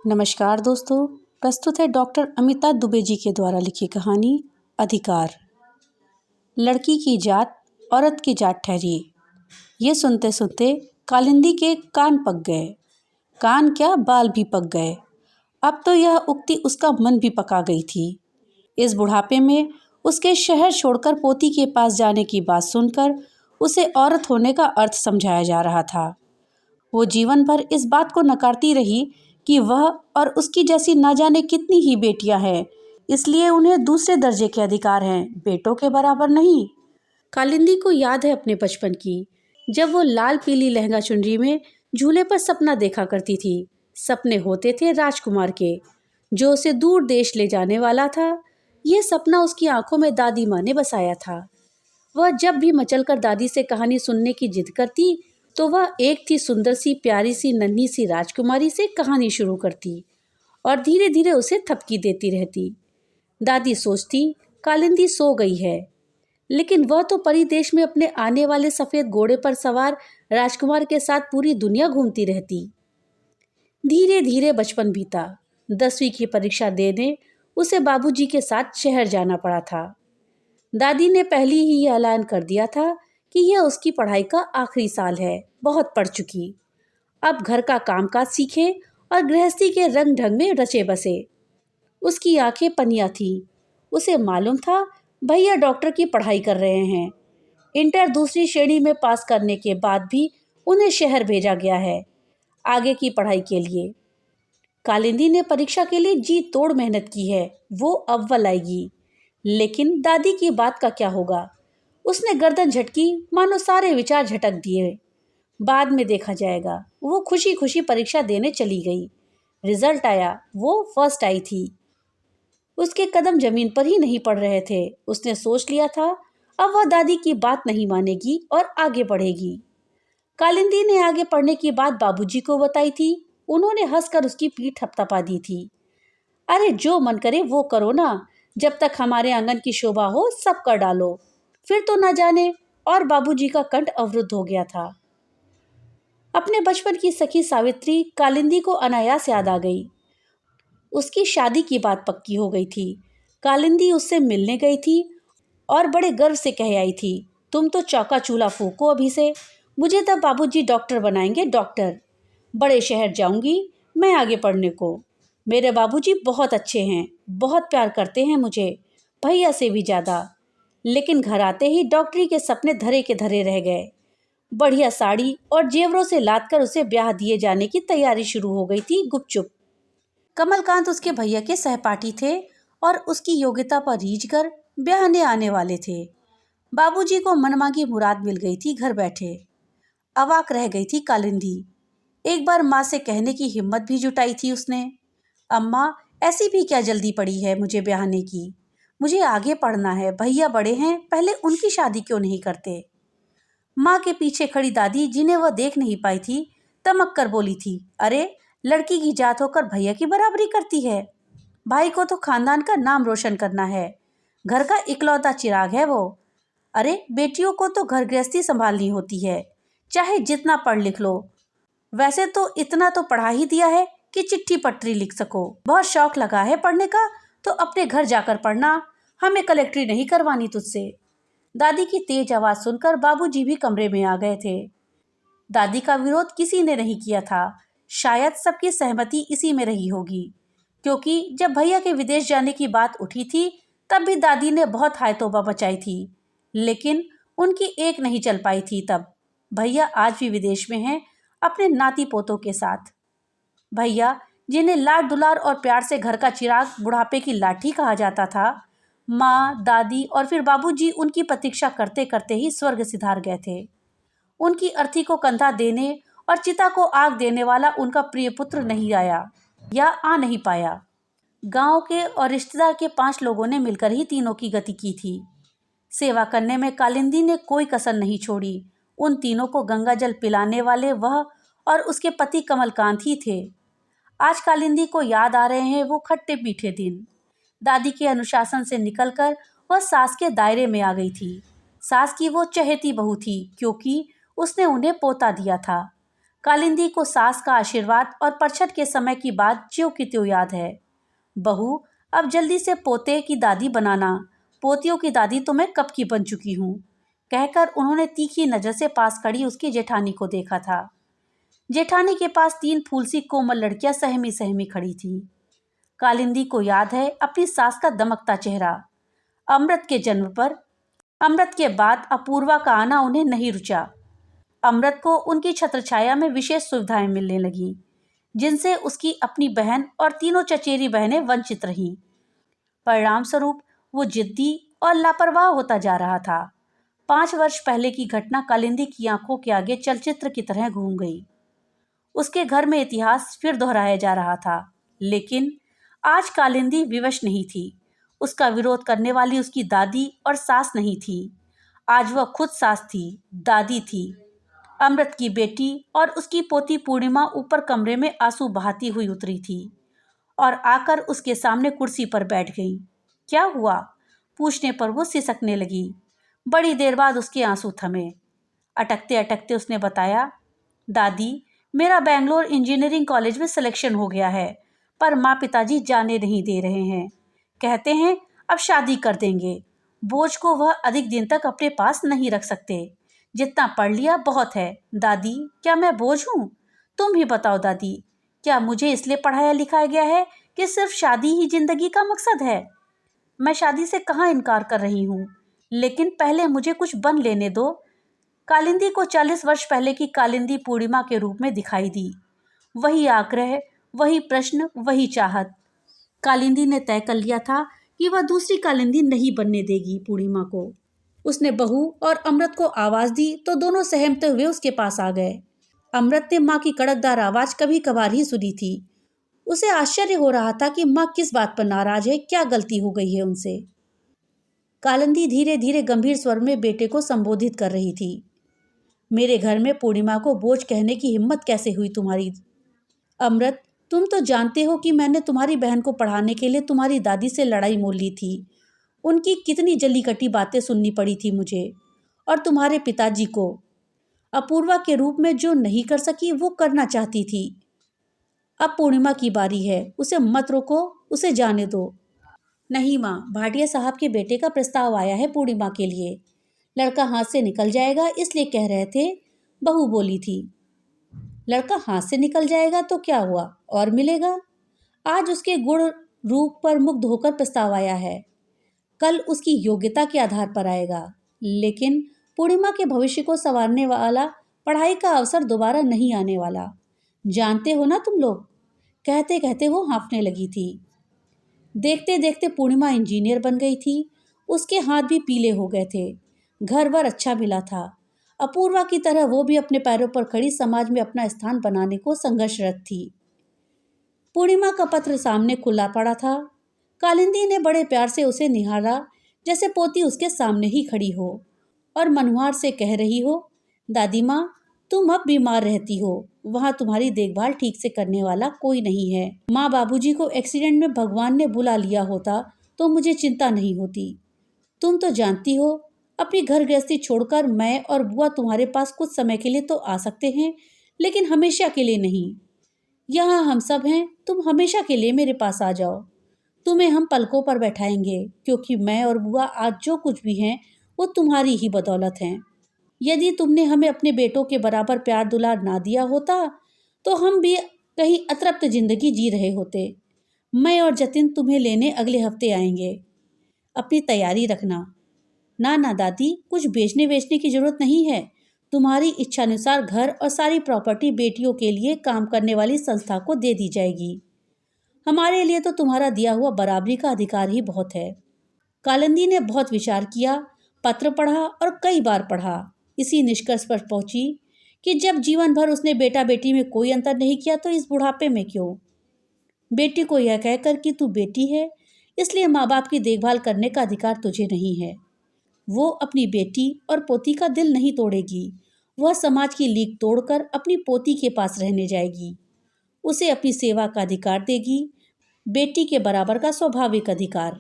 नमस्कार दोस्तों। प्रस्तुत है डॉक्टर अमिता दुबे जी के द्वारा लिखी कहानी अधिकार। लड़की की जात औरत की जात ठहरी। ये सुनते सुनते कालिंदी के कान पक गए। कान क्या, बाल भी पक गए। अब तो यह उक्ति उसका मन भी पका गई थी। इस बुढ़ापे में उसके शहर छोड़कर पोती के पास जाने की बात सुनकर उसे औरत होने का अर्थ समझाया जा रहा था। वो जीवन भर इस बात को नकारती रही कि वह और उसकी जैसी ना जाने कितनी ही बेटियां हैं, इसलिए उन्हें दूसरे दर्जे के अधिकार हैं, बेटों के बराबर नहीं। कालिंदी को याद है अपने बचपन की, जब वो लाल पीली लहंगा चुनरी में झूले पर सपना देखा करती थी। सपने होते थे राजकुमार के, जो उसे दूर देश ले जाने वाला था। ये सपना उसकी आंखों में दादी माँ ने बसाया था। वह जब भी मचलकर दादी से कहानी सुनने की जिद करती, तो वह एक थी सुंदर सी प्यारी सी नन्ही सी राजकुमारी से कहानी शुरू करती और धीरे धीरे उसे थपकी देती रहती। दादी सोचती कालिंदी सो गई है, लेकिन वह तो परी देश में अपने आने वाले सफेद घोड़े पर सवार राजकुमार के साथ पूरी दुनिया घूमती रहती। धीरे धीरे बचपन बीता। 10वीं की परीक्षा देने उसे बाबूजी के साथ शहर जाना पड़ा था। दादी ने पहले ही यह ऐलान कर दिया था कि यह उसकी पढ़ाई का आखिरी साल है, बहुत पढ़ चुकी। अब घर का कामकाज सीखे और गृहस्थी के रंग ढंग में रचे बसे। उसकी आंखें पनिया थी। उसे मालूम था भैया डॉक्टर की पढ़ाई कर रहे हैं। इंटर दूसरी श्रेणी में पास करने के बाद भी उन्हें शहर भेजा गया है, आगे की पढ़ाई के लिए। कालिंदी ने परीक्षा के लिए जी तोड़ मेहनत की है, वो अव्वल आएगी। लेकिन दादी की बात का क्या होगा? उसने गर्दन झटकी, मानो सारे विचार झटक दिए। बाद में देखा जाएगा। वो खुशी खुशी परीक्षा देने चली गई। रिजल्ट आया, वो फर्स्ट आई थी। उसके कदम जमीन पर ही नहीं पड़ रहे थे। उसने सोच लिया था अब वह दादी की बात नहीं मानेगी और आगे बढ़ेगी। कालिंदी ने आगे पढ़ने की बात बाबूजी को बताई थी। उन्होंने हंसकर उसकी पीठ थपथपा दी थी। अरे जो मन करे वो करो ना, जब तक हमारे आंगन की शोभा हो सब कर डालो। फिर तो न जाने। और बाबूजी का कंठ अवरुद्ध हो गया था। अपने बचपन की सखी सावित्री कालिंदी को अनायास याद आ गई। उसकी शादी की बात पक्की हो गई थी। कालिंदी उससे मिलने गई थी और बड़े गर्व से कह आई थी, तुम तो चौका चूल्हा फूको अभी से। मुझे तब बाबूजी डॉक्टर बनाएंगे, डॉक्टर। बड़े शहर जाऊंगी मैं आगे पढ़ने को। मेरे बाबूजी बहुत अच्छे हैं, बहुत प्यार करते हैं मुझे, भैया से भी ज़्यादा। लेकिन घर आते ही डॉक्टरी के सपने धरे के धरे रह गए। बढ़िया साड़ी और जेवरों से लाद कर उसे ब्याह दिए जाने की तैयारी शुरू हो गई थी गुपचुप। कमलकांत उसके भैया के सहपाठी थे और उसकी योग्यता पर रीझ कर ब्याहने आने वाले थे। बाबूजी को मनमांगी मुराद मिल गई थी घर बैठे। अवाक रह गई थी कालिंदी। एक बार माँ से कहने की हिम्मत भी जुटाई थी उसने, अम्मा ऐसी भी क्या जल्दी पड़ी है मुझे ब्याहने की? मुझे आगे पढ़ना है, भैया बड़े हैं, पहले उनकी शादी क्यों नहीं करते? माँ के पीछे खड़ी दादी, जिन्हें वह देख नहीं पाई थी, तमक कर बोली थी, अरे लड़की की जात होकर भैया की बराबरी करती है। भाई को तो खानदान का नाम रोशन करना है, घर का इकलौता चिराग है वो। अरे बेटियों को तो घर गृहस्थी संभालनी होती है, चाहे जितना पढ़ लिख लो। वैसे तो इतना तो पढ़ा ही दिया है कि चिट्ठी पट्टी लिख सको। बहुत शौक लगा है पढ़ने का तो अपने घर जाकर पढ़ना, हमें कलेक्ट्री नहीं करवानी तुझसे। दादी की तेज आवाज सुनकर बाबूजी भी कमरे में आ गए थे। दादी का विरोध किसी ने नहीं किया था। शायद सबकी सहमति इसी में रही होगी, क्योंकि जब भैया के विदेश जाने की बात उठी थी तब भी दादी ने बहुत हाय तौबा मचाई थी। लेकिन उनकी एक नहीं चल पाई थी तब। भैया आज भी विदेश में हैं, अपने नाती पोतों के साथ। भैया, जिन्हें लाड दुलार और प्यार से घर का चिराग, बुढ़ापे की लाठी कहा जाता था, माँ, दादी और फिर बाबूजी उनकी प्रतीक्षा करते करते ही स्वर्ग सिधार गए थे। उनकी अर्थी को कंधा देने और चिता को आग देने वाला उनका प्रिय पुत्र नहीं आया या आ नहीं पाया। गांव के और रिश्तेदार के 5 लोगों ने मिलकर ही तीनों की गति की थी। सेवा करने में कालिंदी ने कोई कसर नहीं छोड़ी। उन तीनों को गंगा जल पिलाने वाले वह और उसके पति कमलकांत ही थे। आज कालिंदी को याद आ रहे हैं वो खट्टे मीठे दिन। दादी के अनुशासन से निकलकर वह सास के दायरे में आ गई थी। सास की वो चहेती बहू थी, क्योंकि उसने उन्हें पोता दिया था। कालिंदी को सास का आशीर्वाद और परछट के समय की बात ज्यों की त्यों याद है। बहू, अब जल्दी से पोते की दादी बनाना, पोतियों की दादी तो मैं कब की बन चुकी हूँ, कहकर उन्होंने तीखी नजर से पास खड़ी उसकी जेठानी को देखा था। जेठानी के पास 3 फूल सी कोमल लड़कियां सहमी सहमी खड़ी थीं। कालिंदी को याद है अपनी सास का दमकता चेहरा। अमृत के जन्म पर, अमृत के बाद अपूर्वा का आना उन्हें नहीं रुचा। अमृत को उनकी छत्रछाया में विशेष सुविधाएं मिलने लगीं, जिनसे उसकी अपनी बहन और तीनों चचेरी बहनें वंचित रहीं। परिणाम स्वरूप वो जिद्दी और लापरवाह होता जा रहा था। 5 वर्ष पहले की घटना कालिंदी की आंखों के आगे चलचित्र की तरह घूम गई। उसके घर में इतिहास फिर दोहराया जा रहा था, लेकिन आज कालिंदी विवश नहीं थी। उसका विरोध करने वाली उसकी दादी और सास नहीं थी। आज वह खुद सास थी, दादी थी। अमृत की बेटी और उसकी पोती पूर्णिमा ऊपर कमरे में आंसू बहाती हुई उतरी थी और आकर उसके सामने कुर्सी पर बैठ गई। क्या हुआ? पूछने पर वो सिसकने लगी। बड़ी देर बाद उसके आंसू थमे। अटकते अटकते उसने बताया, दादी, मेरा बेंगलोर इंजीनियरिंग कॉलेज में सिलेक्शन हो गया है, पर माँ पिताजी जाने नहीं दे रहे हैं। कहते हैं अब शादी कर देंगे। बोझ को वह अधिक दिन तक अपने पास नहीं रख सकते। जितना पढ़ लिया बहुत है। दादी, क्या मैं बोझ हूँ? तुम ही बताओ दादी, क्या मुझे इसलिए पढ़ाया लिखाया गया है कि सिर्फ शादी ही जिंदगी का मकसद है? मैं शादी से कहाँ इनकार कर रही हूँ, लेकिन पहले मुझे कुछ बन लेने दो। कालिंदी को 40 वर्ष पहले की कालिंदी पूर्णिमा के रूप में दिखाई दी। वही आग्रह, वही प्रश्न, वही चाहत। कालिंदी ने तय कर लिया था कि वह दूसरी कालिंदी नहीं बनने देगी पूर्णिमा को। उसने बहू और अमृत को आवाज दी तो दोनों सहमते हुए उसके पास आ गए। अमृत ने माँ की कड़कदार आवाज कभी कभार ही सुनी थी। उसे आश्चर्य हो रहा था कि माँ किस बात पर नाराज है, क्या गलती हो गई है उनसे। कालिंदी धीरे धीरे गंभीर स्वर में बेटे को संबोधित कर रही थी। मेरे घर में पूर्णिमा को बोझ कहने की हिम्मत कैसे हुई तुम्हारी? अमृत, तुम तो जानते हो कि मैंने तुम्हारी बहन को पढ़ाने के लिए तुम्हारी दादी से लड़ाई मोल ली थी। उनकी कितनी जली कटी बातें सुननी पड़ी थी मुझे। और तुम्हारे पिताजी को अपूर्वा के रूप में जो नहीं कर सकी वो करना चाहती थी। अब पूर्णिमा की बारी है, उसे मत रोको, उसे जाने दो। नहीं माँ, भाटिया साहब के बेटे का प्रस्ताव आया है पूर्णिमा के लिए। लड़का हाथ से निकल जाएगा इसलिए कह रहे थे, बहू बोली थी। लड़का हाथ से निकल जाएगा तो क्या हुआ, और मिलेगा। आज उसके गुण रूप पर मुग्ध होकर प्रस्ताव आया है, कल उसकी योग्यता के आधार पर आएगा। लेकिन पूर्णिमा के भविष्य को संवारने वाला पढ़ाई का अवसर दोबारा नहीं आने वाला, जानते हो ना तुम लोग। कहते कहते वो हाँफने लगी थी। देखते देखते पूर्णिमा इंजीनियर बन गई थी। उसके हाथ भी पीले हो गए थे। घर वर अच्छा मिला था। अपूर्वा की तरह वो भी अपने पैरों पर खड़ी समाज में अपना स्थान बनाने को संघर्षरत थी। पूर्णिमा का पत्र सामने खुला पड़ा था। कालिंदी ने बड़े प्यार से उसे निहारा, जैसे पोती उसके सामने ही खड़ी हो और मनुहार से कह रही हो, दादी माँ, तुम अब बीमार रहती हो, वहाँ तुम्हारी देखभाल ठीक से करने वाला कोई नहीं है। माँ बाबूजी को एक्सीडेंट में भगवान ने बुला लिया होता तो मुझे चिंता नहीं होती। तुम तो जानती हो, अपनी घर गृहस्थी छोड़कर मैं और बुआ तुम्हारे पास कुछ समय के लिए तो आ सकते हैं, लेकिन हमेशा के लिए नहीं। यहाँ हम सब हैं, तुम हमेशा के लिए मेरे पास आ जाओ। तुम्हें हम पलकों पर बैठाएंगे, क्योंकि मैं और बुआ आज जो कुछ भी हैं वो तुम्हारी ही बदौलत हैं। यदि तुमने हमें अपने बेटों के बराबर प्यार दुलार ना दिया होता तो हम भी कहीं अतृप्त जिंदगी जी रहे होते। मैं और जतिन तुम्हें लेने अगले हफ्ते आएंगे, अपनी तैयारी रखना। ना ना दादी, कुछ बेचने बेचने की जरूरत नहीं है। तुम्हारी इच्छानुसार घर और सारी प्रॉपर्टी बेटियों के लिए काम करने वाली संस्था को दे दी जाएगी। हमारे लिए तो तुम्हारा दिया हुआ बराबरी का अधिकार ही बहुत है। कालिंदी ने बहुत विचार किया, पत्र पढ़ा और कई बार पढ़ा। इसी निष्कर्ष पर पहुंची कि जब जीवन भर उसने बेटा बेटी में कोई अंतर नहीं किया तो इस बुढ़ापे में क्यों। बेटी को यह कहकर कि तू बेटी है इसलिए माँ बाप की देखभाल करने का अधिकार तुझे नहीं है। वो अपनी बेटी और पोती का दिल नहीं तोड़ेगी। वह समाज की लीक तोड़कर अपनी पोती के पास रहने जाएगी। उसे अपनी सेवा का अधिकार देगी, बेटी के बराबर का स्वाभाविक अधिकार।